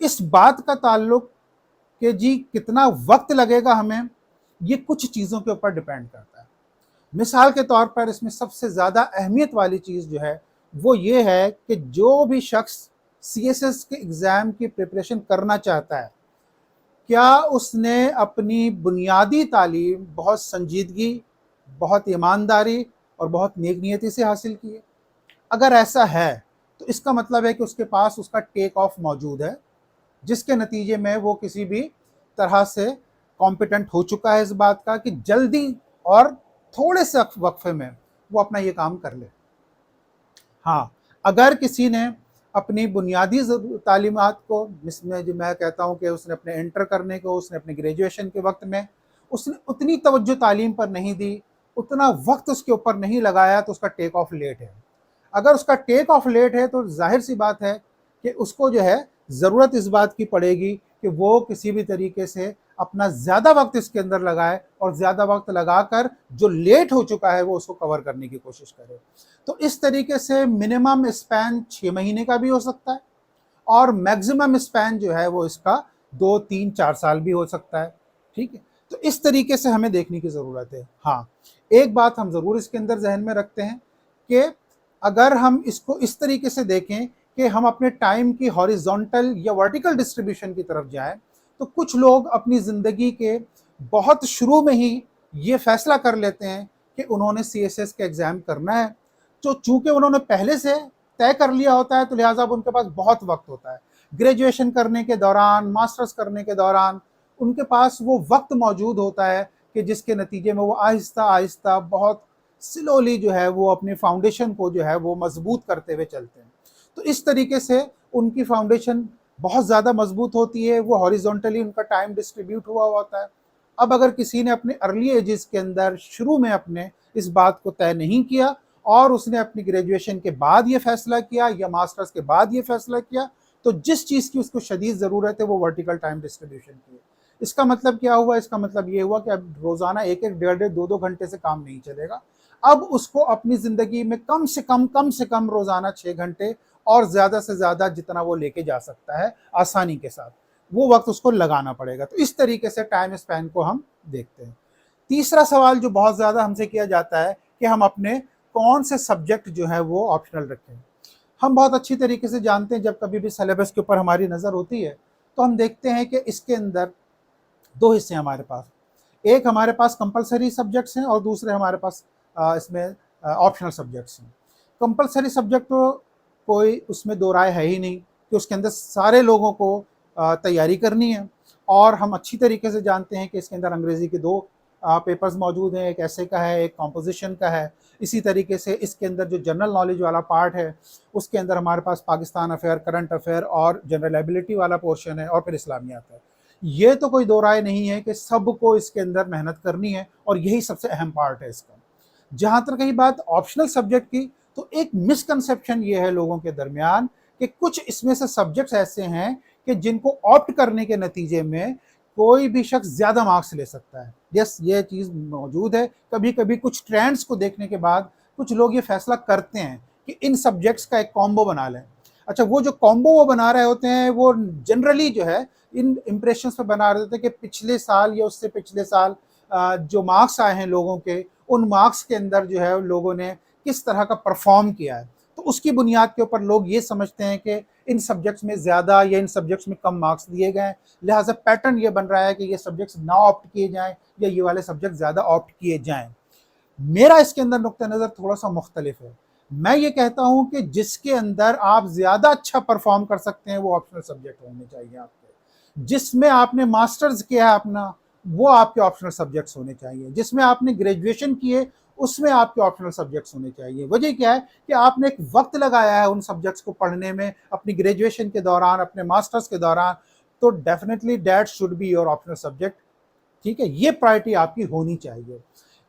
इस बात का ताल्लुक कि जी कितना वक्त लगेगा हमें, ये कुछ चीज़ों के ऊपर डिपेंड करता है। मिसाल के तौर पर इसमें सबसे ज़्यादा अहमियत वाली चीज़ जो है वो ये है कि जो भी शख्स CSS के एग्ज़ाम की प्रिपरेशन करना चाहता है, क्या उसने अपनी बुनियादी तालीम बहुत संजीदगी, बहुत ईमानदारी और बहुत नेक नियति से हासिल की है? अगर ऐसा है तो इसका मतलब है कि उसके पास उसका टेक ऑफ मौजूद है, जिसके नतीजे में वो किसी भी तरह से कॉम्पिटेंट हो चुका है इस बात का कि जल्दी और थोड़े से वक्फे में वो अपना ये काम कर ले। हाँ, अगर किसी ने अपनी बुनियादी तालीमात को, जिसमें जो मैं कहता हूँ कि उसने अपने इंटर करने को, उसने अपने ग्रेजुएशन के वक्त में उसने उतनी तवज्जो तालीम पर नहीं दी, उतना वक्त उसके ऊपर नहीं लगाया, तो उसका टेक ऑफ लेट है। अगर उसका टेक ऑफ लेट है तो जाहिर सी बात है कि उसको जो है ज़रूरत इस बात की पड़ेगी कि वो किसी भी तरीके से अपना ज़्यादा वक्त इसके अंदर लगाए और ज़्यादा वक्त लगाकर जो लेट हो चुका है वो उसको कवर करने की कोशिश करे। तो इस तरीके से मिनिमम स्पैन 6 महीने का भी हो सकता है और मैक्सिमम स्पैन जो है वो इसका 2, 3, 4 साल भी हो सकता है। ठीक है, तो इस तरीके से हमें देखने की ज़रूरत है। हाँ, एक बात हम ज़रूर इसके अंदर जहन में रखते हैं कि अगर हम इसको इस तरीके से देखें कि हम अपने टाइम की हॉरिजॉन्टल या वर्टिकल डिस्ट्रीब्यूशन की तरफ जाएं, तो कुछ लोग अपनी ज़िंदगी के बहुत शुरू में ही ये फैसला कर लेते हैं कि उन्होंने CSS का एग्ज़ाम करना है। तो चूँकि उन्होंने पहले से तय कर लिया होता है तो लिहाजा अब उनके पास बहुत वक्त होता है। ग्रेजुएशन करने के दौरान, मास्टर्स करने के दौरान उनके पास वो वक्त मौजूद होता है कि जिसके नतीजे में वो आहिस्ता आहिस्ता बहुत स्लोली जो है वो अपनी फाउंडेशन को जो है वो मजबूत करते हुए चलते हैं। तो इस तरीके से उनकी फाउंडेशन बहुत ज़्यादा मजबूत होती है, वो हॉरिजॉन्टली उनका टाइम डिस्ट्रीब्यूट हुआ होता है। अब अगर किसी ने अपने अर्ली एजेस के अंदर शुरू में अपने इस बात को तय नहीं किया और उसने अपनी ग्रेजुएशन के बाद ये फैसला किया या मास्टर्स के बाद ये फैसला किया, तो जिस चीज़ की उसको शदीद ज़रूरत है वो वर्टिकल टाइम डिस्ट्रीब्यूशन की है। इसका मतलब क्या हुआ? इसका मतलब ये हुआ कि अब रोज़ाना 1-1, 1.5-1.5, 2-2 घंटे से काम नहीं चलेगा। अब उसको अपनी ज़िंदगी में कम से कम रोज़ाना 6 घंटे और ज़्यादा से ज़्यादा जितना वो लेके जा सकता है आसानी के साथ, वो वक्त उसको लगाना पड़ेगा। तो इस तरीके से टाइम स्पैन को हम देखते हैं। तीसरा सवाल जो बहुत ज़्यादा हमसे किया जाता है कि हम अपने कौन से सब्जेक्ट जो है वो ऑप्शनल रखें। हम बहुत अच्छी तरीके से जानते हैं, जब कभी भी सिलेबस के ऊपर हमारी नज़र होती है तो हम देखते हैं कि इसके अंदर 2 हिस्से हैं हमारे पास। एक हमारे पास कंपलसरी सब्जेक्ट्स हैं और दूसरे हमारे पास इसमें ऑप्शनल सब्जेक्ट्स हैं। कंपलसरी सब्जेक्ट तो कोई उसमें दो राय है ही नहीं कि उसके अंदर सारे लोगों को तैयारी करनी है और हम अच्छी तरीके से जानते हैं कि इसके अंदर अंग्रेज़ी के 2 पेपर्स मौजूद हैं, एक ऐसे का है, एक कॉम्पोजिशन का है। इसी तरीके से इसके अंदर जो जनरल नॉलेज वाला पार्ट है उसके अंदर हमारे पास पाकिस्तान अफेयर, करंट अफेयर और जनरल एबिलिटी वाला पोर्शन है और फिर इस्लामियात है। ये तो कोई दो राय नहीं है कि सबको इसके अंदर मेहनत करनी है और यही सबसे अहम पार्ट है इसका। जहाँ तक रही बात ऑप्शनल सब्जेक्ट की, तो एक मिसकंसेप्शन ये है लोगों के दरमियान कि कुछ इसमें से सब्जेक्ट्स ऐसे हैं कि जिनको ऑप्ट करने के नतीजे में कोई भी शख्स ज़्यादा मार्क्स ले सकता है। यस, ये चीज़ मौजूद है। कभी कभी कुछ ट्रेंड्स को देखने के बाद कुछ लोग ये फैसला करते हैं कि इन सब्जेक्ट्स का एक कॉम्बो बना लें। अच्छा, वो जो कॉम्बो वो बना रहे होते हैं वो जनरली जो है इन इम्प्रेशंस पे बना रहे होते हैं कि पिछले साल या उससे पिछले साल जो मार्क्स आए हैं लोगों के, उन मार्क्स के अंदर जो है लोगों ने किस तरह का परफॉर्म किया है। तो उसकी बुनियाद के ऊपर लोग ये समझते हैं कि इन सब्जेक्ट्स में ज़्यादा या इन सब्जेक्ट्स में कम मार्क्स दिए गए हैं, लिहाजा पैटर्न ये बन रहा है कि ये सब्जेक्ट्स ना ऑप्ट किए जाएँ या ये वाले सब्जेक्ट ज़्यादा ऑप्ट किए जाएँ। मेरा इसके अंदर नुक्ता नज़र थोड़ा सा मुख्तलिफ है। मैं ये कहता हूँ कि जिसके अंदर आप ज़्यादा अच्छा परफॉर्म कर सकते हैं वो ऑप्शनल सब्जेक्ट होने चाहिए आपके। जिसमें आपने मास्टर्स किया है अपना, वो आपके ऑप्शनल सब्जेक्ट्स होने चाहिए। जिसमें आपने ग्रेजुएशन किए उसमें आपके ऑप्शनल सब्जेक्ट्स होने चाहिए। वजह क्या है कि आपने एक वक्त लगाया है उन सब्जेक्ट्स को पढ़ने में अपनी ग्रेजुएशन के दौरान, अपने मास्टर्स के दौरान, तो definitely that should be your optional subject. ठीक है, ये प्रायोरिटी आपकी होनी चाहिए।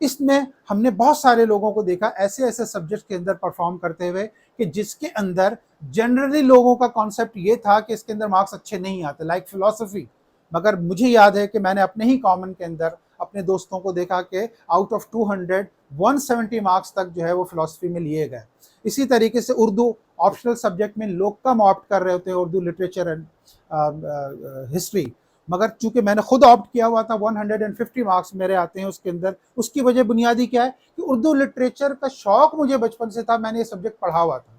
इसमें हमने बहुत सारे लोगों को देखा ऐसे ऐसे सब्जेक्ट के अंदर परफॉर्म करते हुए कि जिसके अंदर जनरली लोगों का कॉन्सेप्ट ये था कि इसके अंदर मार्क्स अच्छे नहीं आते, लाइक फिलॉसफी। मगर मुझे याद है कि मैंने अपने ही कॉमन के अंदर अपने दोस्तों को देखा कि आउट ऑफ 200 170 मार्क्स तक जो है वो फिलॉसफी में लिए गए। इसी तरीके से उर्दू ऑप्शनल सब्जेक्ट में लोग कम ऑप्ट कर रहे होते हैं उर्दू लिटरेचर एंड हिस्ट्री, मगर चूंकि मैंने खुद ऑप्ट किया हुआ था 150 मार्क्स मेरे आते हैं उसके अंदर। उसकी वजह बुनियादी क्या है कि उर्दू लिटरेचर का शौक मुझे बचपन से था, मैंने ये सब्जेक्ट पढ़ा हुआ था।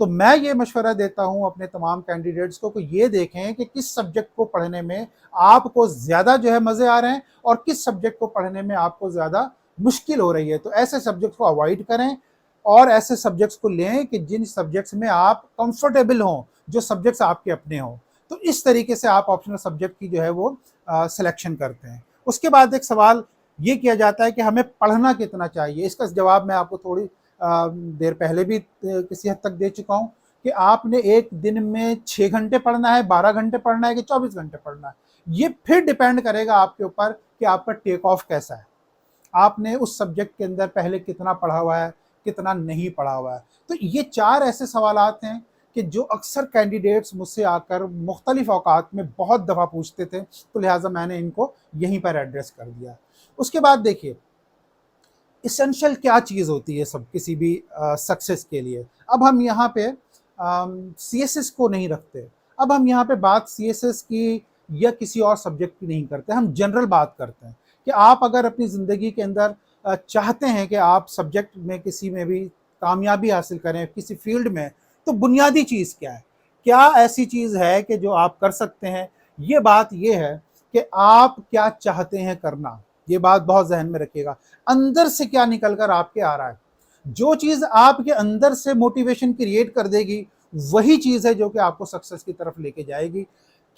तो मैं ये मशवरा देता हूँ अपने तमाम कैंडिडेट्स को कि ये देखें कि किस सब्जेक्ट को पढ़ने में आपको ज़्यादा जो है मज़े आ रहे हैं और किस सब्जेक्ट को पढ़ने में आपको ज़्यादा मुश्किल हो रही है। तो ऐसे सब्जेक्ट्स को अवॉइड करें और ऐसे सब्जेक्ट्स को लें कि जिन सब्जेक्ट्स में आप कंफर्टेबल हों, जो सब्जेक्ट्स आपके अपने हों। तो इस तरीके से आप ऑप्शनल सब्जेक्ट की जो है वो सिलेक्शन करते हैं। उसके बाद एक सवाल ये किया जाता है कि हमें पढ़ना कितना चाहिए। इसका जवाब मैं आपको थोड़ी देर पहले भी किसी हद तक दे चुका हूँ कि आपने एक दिन में 6 घंटे पढ़ना है, 12 घंटे पढ़ना है कि 24 घंटे पढ़ना है। ये फिर डिपेंड करेगा आपके ऊपर कि आपका टेक ऑफ कैसा है, आपने उस सब्जेक्ट के अंदर पहले कितना पढ़ा हुआ है, कितना नहीं पढ़ा हुआ है। तो ये 4 ऐसे सवालात हैं कि जो अक्सर कैंडिडेट्स मुझसे आकर मुख्तलिफ औकात में बहुत दफ़ा पूछते थे, तो लिहाजा मैंने इनको यहीं पर एड्रेस कर दिया। उसके बाद देखिए इसेंशियल क्या चीज़ होती है सब किसी भी सक्सेस के लिए। अब हम यहाँ पे CSS को नहीं रखते, अब हम यहाँ पे बात CSS की या किसी और सब्जेक्ट की नहीं करते, हम जनरल बात करते हैं कि आप अगर अपनी ज़िंदगी के अंदर चाहते हैं कि आप सब्जेक्ट में किसी में भी कामयाबी हासिल करें किसी फील्ड में, तो बुनियादी चीज़ क्या है, क्या ऐसी चीज़ है कि जो आप कर सकते हैं। ये बात ये है कि आप क्या चाहते हैं करना, ये बात बहुत जहन में रखिएगा। अंदर से क्या निकल कर आपके आ रहा है, जो चीज़ आपके अंदर से मोटिवेशन क्रिएट कर देगी वही चीज़ है जो कि आपको सक्सेस की तरफ लेके जाएगी।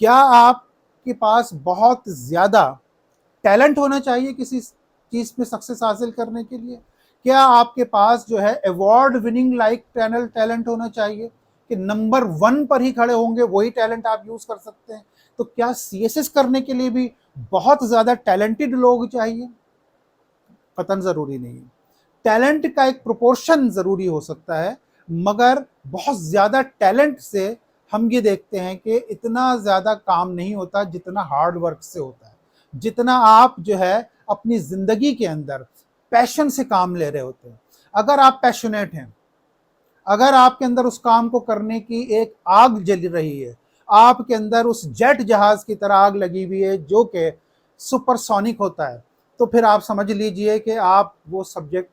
क्या आपके पास बहुत ज़्यादा टैलेंट होना चाहिए किसी चीज़ में सक्सेस हासिल करने के लिए? क्या आपके पास जो है अवार्ड विनिंग लाइक टैलेंट होना चाहिए कि नंबर 1 पर ही खड़े होंगे, वही टैलेंट आप यूज़ कर सकते हैं? तो क्या CSS करने के लिए भी बहुत ज़्यादा टैलेंटेड लोग चाहिए? कतन ज़रूरी नहीं है। टैलेंट का एक प्रोपोर्शन ज़रूरी हो सकता है, मगर बहुत ज़्यादा टैलेंट से हम ये देखते हैं कि इतना ज़्यादा काम नहीं होता जितना हार्ड वर्क से होता है, जितना आप जो है अपनी ज़िंदगी के अंदर पैशन से काम ले रहे होते हैं। अगर आप पैशनेट हैं, अगर आपके अंदर उस काम को करने की एक आग जल रही है, आपके अंदर उस जेट जहाज़ की तरह आग लगी हुई है जो कि सुपरसोनिक होता है, तो फिर आप समझ लीजिए कि आप वो सब्जेक्ट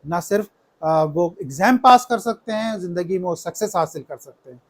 ना सिर्फ वो एग्ज़ाम पास कर सकते हैं, ज़िंदगी में वो सक्सेस हासिल कर सकते हैं।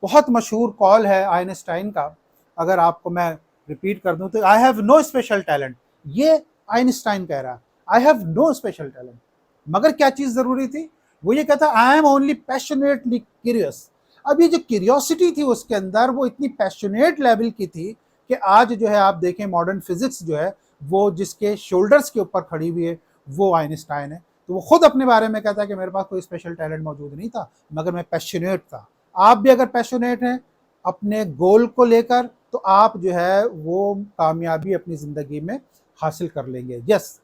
बहुत मशहूर कॉल है आइंस्टाइन का, अगर आपको मैं रिपीट कर दूं तो I have no special talent. ये आइंस्टाइन कह रहा है, I have no special talent, मगर क्या चीज़ ज़रूरी थी? वो ये कहता I am only passionately curious. अब ये जो क्यूरियोसिटी थी उसके अंदर वो इतनी पैशनेट लेवल की थी कि आज जो है आप देखें मॉडर्न फिजिक्स जो है वो जिसके शोल्डर्स के ऊपर खड़ी हुई है वो आइंस्टाइन है। तो वो खुद अपने बारे में कहता है कि मेरे पास कोई स्पेशल टैलेंट मौजूद नहीं था, मगर मैं पैशनेट था। आप भी अगर पैशनेट हैं अपने गोल को लेकर तो आप जो है वो कामयाबी अपनी ज़िंदगी में हासिल कर लेंगे। यस,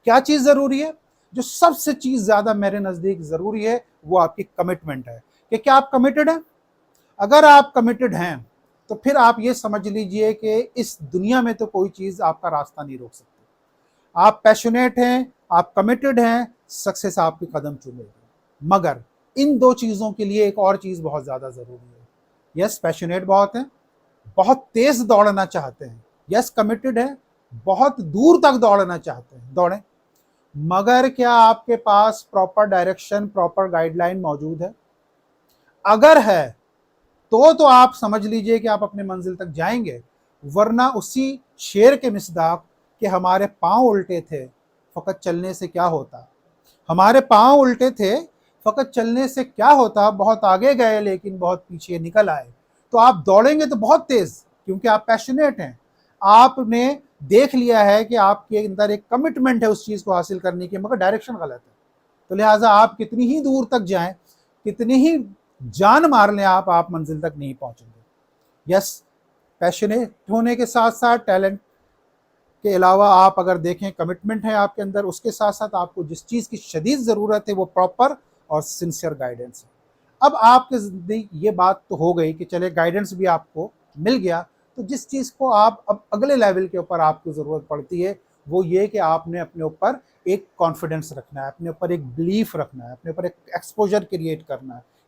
क्या चीज़ ज़रूरी है? जो सबसे चीज़ ज़्यादा मेरे नज़दीक ज़रूरी है वो आपकी कमिटमेंट है कि क्या आप कमिटेड हैं। अगर आप कमिटेड हैं तो फिर आप ये समझ लीजिए कि इस दुनिया में तो कोई चीज़ आपका रास्ता नहीं रोक सकती। आप पैशनेट हैं, आप कमिटेड हैं, सक्सेस आपके कदम चूमेगी। मगर इन 2 चीज़ों के लिए एक और चीज़ बहुत ज़्यादा ज़रूरी है। यस, पैशनेट बहुत हैं, बहुत तेज़ दौड़ना चाहते हैं। यस, कमिटेड है, बहुत दूर तक दौड़ना चाहते हैं, दौड़ें। मगर क्या आपके पास प्रॉपर डायरेक्शन, प्रॉपर गाइडलाइन मौजूद है? अगर है तो आप समझ लीजिए कि आप अपने मंजिल तक जाएंगे, वरना उसी शेर के मिसदाक कि हमारे पांव उल्टे थे फकत चलने से क्या होता। हमारे पांव उल्टे थे फकत चलने से क्या होता, बहुत आगे गए लेकिन बहुत पीछे निकल आए। तो आप दौड़ेंगे तो बहुत तेज, क्योंकि आप पैशनेट हैं, आपने देख लिया है कि आपके अंदर एक कमिटमेंट है उस चीज़ को हासिल करने की, मगर डायरेक्शन गलत है। तो लिहाजा आप कितनी ही दूर तक जाएं, कितनी ही जान मार लें आप मंजिल तक नहीं पहुंचेंगे। यस, पैशनेट होने के साथ साथ टैलेंट के अलावा आप अगर देखें कमिटमेंट है आपके अंदर, उसके साथ साथ आपको जिस चीज़ की शदीद ज़रूरत है वो प्रॉपर और सिंसियर गाइडेंस है। अब आपके ज़िंदगी ये बात तो हो गई कि चले गाइडेंस भी आपको मिल गया, तो जिस चीज़ को आप अब अगले लेवल के ऊपर आपको ज़रूरत पड़ती है वो ये कि आपने अपने ऊपर एक कॉन्फिडेंस रखना है, अपने ऊपर एक बिलीफ रखना है, अपने ऊपर एक एक्सपोजर क्रिएट करना है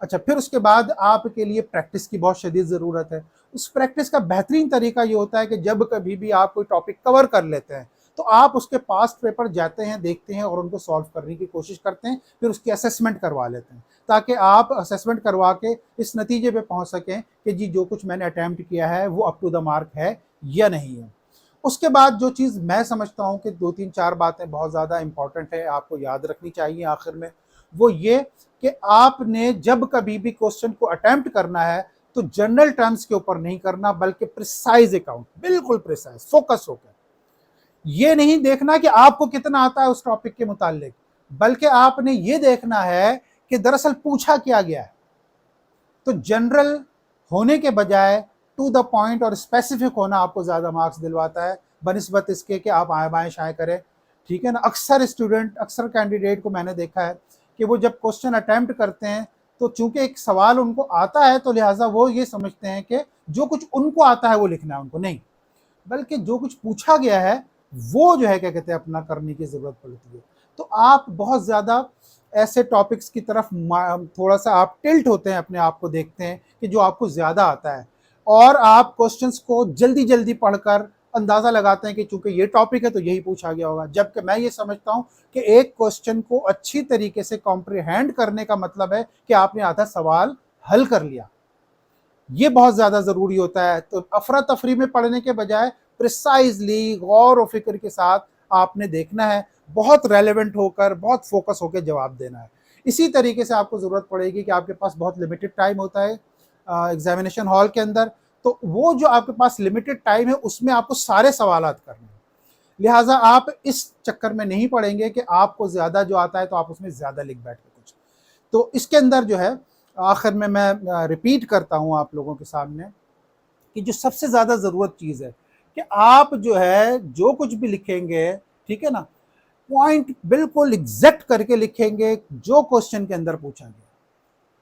अच्छा, फिर उसके बाद आपके लिए प्रैक्टिस की बहुत शदीद ज़रूरत है। उस प्रैक्टिस का बेहतरीन तरीका ये होता है कि जब कभी भी आप कोई टॉपिक कवर कर लेते हैं तो आप उसके पास्ट पेपर जाते हैं, देखते हैं और उनको सॉल्व करने की कोशिश करते हैं, फिर उसकी असेसमेंट करवा लेते हैं, ताकि आप असेसमेंट करवा के इस नतीजे पे पहुंच सकें कि जी जो कुछ मैंने अटैम्प्ट किया है वो अप टू द मार्क है या नहीं है। उसके बाद जो चीज़ मैं समझता हूँ कि 2-3-4 बातें बहुत ज़्यादा इंपॉर्टेंट है, आपको याद रखनी चाहिए आखिर में, वो ये कि आपने जब कभी भी क्वेश्चन को अटेम्प्ट करना है तो जनरल टर्म्स के ऊपर नहीं करना, बल्कि प्रिसाइज अकाउंट, बिल्कुल प्रिसाइज, फोकस होकर। ये नहीं देखना कि आपको कितना आता है उस टॉपिक के मुतालिक, बल्कि आपने ये देखना है कि दरअसल पूछा क्या गया है। तो जनरल होने के बजाय टू द पॉइंट और स्पेसिफिक होना आपको ज़्यादा मार्क्स दिलवाता है बनिस्बत इसके कि आप आए बाएं शाएं करें, ठीक है ना। अक्सर स्टूडेंट, अक्सर कैंडिडेट को मैंने देखा है कि वो जब क्वेश्चन अटैम्प्ट करते हैं तो चूंकि एक सवाल उनको आता है तो लिहाजा वो ये समझते हैं कि जो कुछ उनको आता है वो लिखना है, उनको नहीं, बल्कि जो कुछ पूछा गया है वो जो है क्या कहते हैं अपना करने की ज़रूरत पड़ती है। तो आप बहुत ज़्यादा ऐसे टॉपिक्स की तरफ थोड़ा सा आप टिल्ट होते हैं, अपने आप को देखते हैं कि जो आपको ज़्यादा आता है, और आप क्वेश्चंस को जल्दी जल्दी पढ़कर अंदाज़ा लगाते हैं कि चूंकि ये टॉपिक है तो यही पूछा गया होगा। जबकि मैं ये समझता हूँ कि एक क्वेश्चन को अच्छी तरीके से कॉम्प्रिहेंड करने का मतलब है कि आपने आधा सवाल हल कर लिया, ये बहुत ज़्यादा ज़रूरी होता है। तो अफरा तफरी में पढ़ने के बजाय प्रिसाइजली, गौर व फिक्र के साथ आपने देखना है, बहुत रेलेवेंट होकर, बहुत फोकस होकर जवाब देना है। इसी तरीके से आपको ज़रूरत पड़ेगी कि आपके पास बहुत लिमिटेड टाइम होता है एग्जामिनेशन हॉल के अंदर, तो वो जो आपके पास लिमिटेड टाइम है उसमें आपको सारे सवालात करने हैं। लिहाजा आप इस चक्कर में नहीं पड़ेंगे कि आपको ज़्यादा जो आता है तो आप उसमें ज़्यादा लिख बैठे कुछ। तो इसके अंदर जो है आखिर में मैं रिपीट करता हूँ आप लोगों के सामने कि जो सबसे ज़्यादा ज़रूरत चीज़ है कि आप जो है जो कुछ भी लिखेंगे, ठीक है ना, पॉइंट बिल्कुल एग्जैक्ट करके लिखेंगे जो क्वेश्चन के अंदर पूछा गया।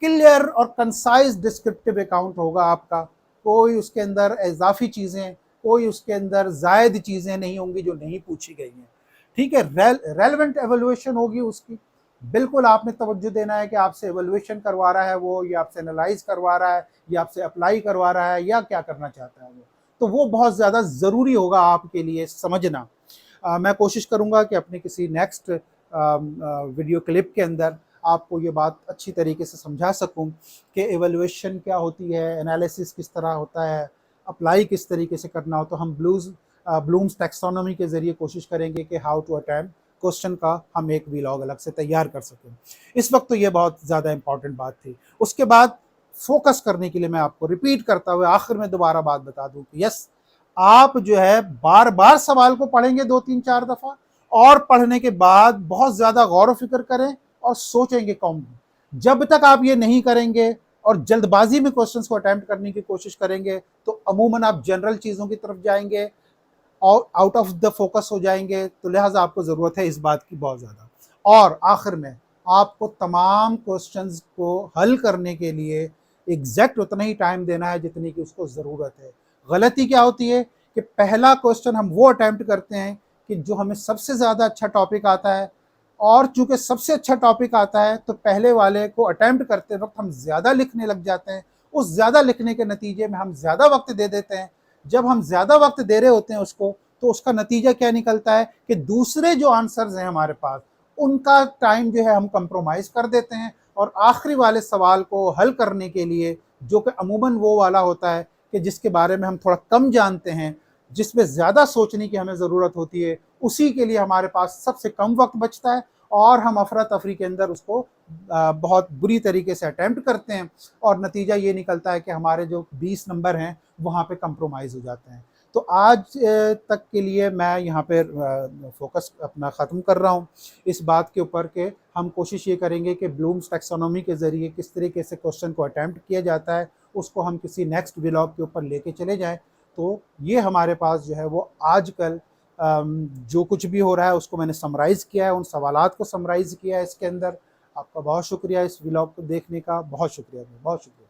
क्लियर और कंसाइज डिस्क्रिप्टिव अकाउंट होगा आपका, कोई उसके अंदर इजाफी चीज़ें, कोई उसके अंदर जायद चीज़ें नहीं होंगी जो नहीं पूछी गई हैं, ठीक है। रेलेवेंट एवेल्युएशन होगी उसकी, बिल्कुल आपने तवज्जो देना है कि आपसे एवेल्युएशन करवा रहा है वो, या आपसे एनालाइज करवा रहा है, या आपसे अप्लाई करवा रहा है, या क्या करना चाहता है वो, तो वो बहुत ज़्यादा ज़रूरी होगा आपके लिए समझना। मैं कोशिश करूँगा कि अपने किसी नेक्स्ट वीडियो क्लिप के अंदर आपको ये बात अच्छी तरीके से समझा सकूं कि एवेल्युएशन क्या होती है, एनालिसिस किस तरह होता है, अप्लाई किस तरीके से करना हो। तो हम ब्लूम्स टैक्सोनॉमी के ज़रिए कोशिश करेंगे कि हाउ टू अटेम्प्ट क्वेश्चन का हम एक व्लॉग अलग से तैयार कर सकें। इस वक्त तो ये बहुत ज़्यादा इंपॉर्टेंट बात थी। उसके बाद फोकस करने के लिए मैं आपको रिपीट करता हुए आखिर में दोबारा बात बता दूं कि यस, आप जो है बार बार सवाल को पढ़ेंगे 2-3-4 दफ़ा, और पढ़ने के बाद बहुत ज़्यादा गौर व फिक्र करें और सोचेंगे कौन। जब तक आप ये नहीं करेंगे और जल्दबाजी में क्वेश्चंस को अटेम्प्ट करने की कोशिश करेंगे तो अमूमन आप जनरल चीज़ों की तरफ जाएंगे और आउट ऑफ द फोकस हो जाएंगे। तो लिहाजा आपको ज़रूरत है इस बात की बहुत ज़्यादा। और आखिर में आपको तमाम क्वेश्चंस को हल करने के लिए एग्जैक्ट उतना ही टाइम देना है जितनी कि उसको ज़रूरत है। गलती क्या होती है कि पहला क्वेश्चन हम वो अटैम्प्ट करते हैं कि जो हमें सबसे ज़्यादा अच्छा टॉपिक आता है, और चूंकि सबसे अच्छा टॉपिक आता है तो पहले वाले को अटैम्प्ट करते वक्त हम ज़्यादा लिखने लग जाते हैं। उस ज़्यादा लिखने के नतीजे में हम ज़्यादा वक्त दे देते हैं। जब हम ज़्यादा वक्त दे रहे होते हैं उसको, तो उसका नतीजा क्या निकलता है कि दूसरे जो आंसर्स हैं हमारे पास, उनका टाइम जो है हम कंप्रोमाइज़ कर देते हैं, और आखिरी वाले सवाल को हल करने के लिए, जो कि अमूमन वो वाला होता है कि जिसके बारे में हम थोड़ा कम जानते हैं, जिसमें ज़्यादा सोचने की हमें ज़रूरत होती है, उसी के लिए हमारे पास सबसे कम वक्त बचता है, और हम अफरा तफरी के अंदर उसको बहुत बुरी तरीके से अटैम्प्ट करते हैं, और नतीजा ये निकलता है कि हमारे जो 20 नंबर हैं वहाँ पे कंप्रोमाइज़ हो जाते हैं। तो आज तक के लिए मैं यहाँ पे फोकस अपना ख़त्म कर रहा हूँ इस बात के ऊपर कि हम कोशिश ये करेंगे कि ब्लूम्स टैक्सोनॉमी के ज़रिए किस तरीके से क्वेश्चन को अटैम्प्ट किया जाता है उसको हम किसी नेक्स्ट व्लॉग के ऊपर लेके चले जाएं। तो ये हमारे पास जो है वो आजकल जो कुछ भी हो रहा है उसको मैंने समराइज़ किया है, उन सवालात को समराइज़ किया है इसके अंदर। आपका बहुत शुक्रिया इस व्लॉग को देखने का, बहुत शुक्रिया, बहुत शुक्रिया।